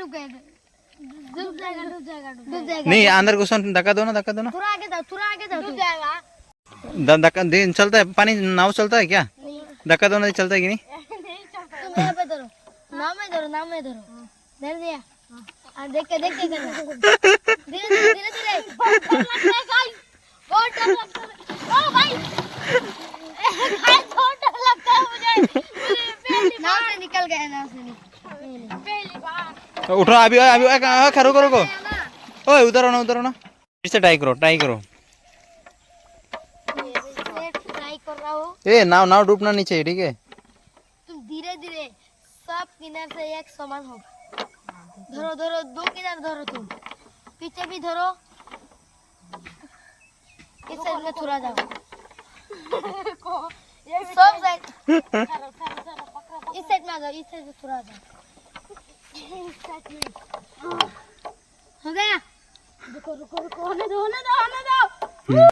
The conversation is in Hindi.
डूब गए डूब जाएगा नहीं अंदर घुसो धक्का दो ना थोड़ा आगे जाओ डूब जाएगा धक्का दिन चलता है पानी नाव चलता है क्या धक्का दो ना चलता है कि नहीं तुम यहाँ पे धरो नाव में धरो धर दिया देख के करना धीरे बहुत डर लगता है बहुत डर लगता है ओ भाई बहुत डर लगता है मुझे नाव से निकल गया पहली बार उठो अभी अभी रुको ओए उधर ना फिर से ट्राई करो ट्राई कर रहा हूँ ए नाव डूबना नहीं चाहिए ठीक है तुम धीरे धीरे सब किनार से एक समान हो धरो दो किनार धरो तुम पीछे भी धरो इस साइड में थोड़ा जाओ सब साइड इस साइड में आ जाओ इस साइड में थोड़ा जाओ हो गया रुको होने दो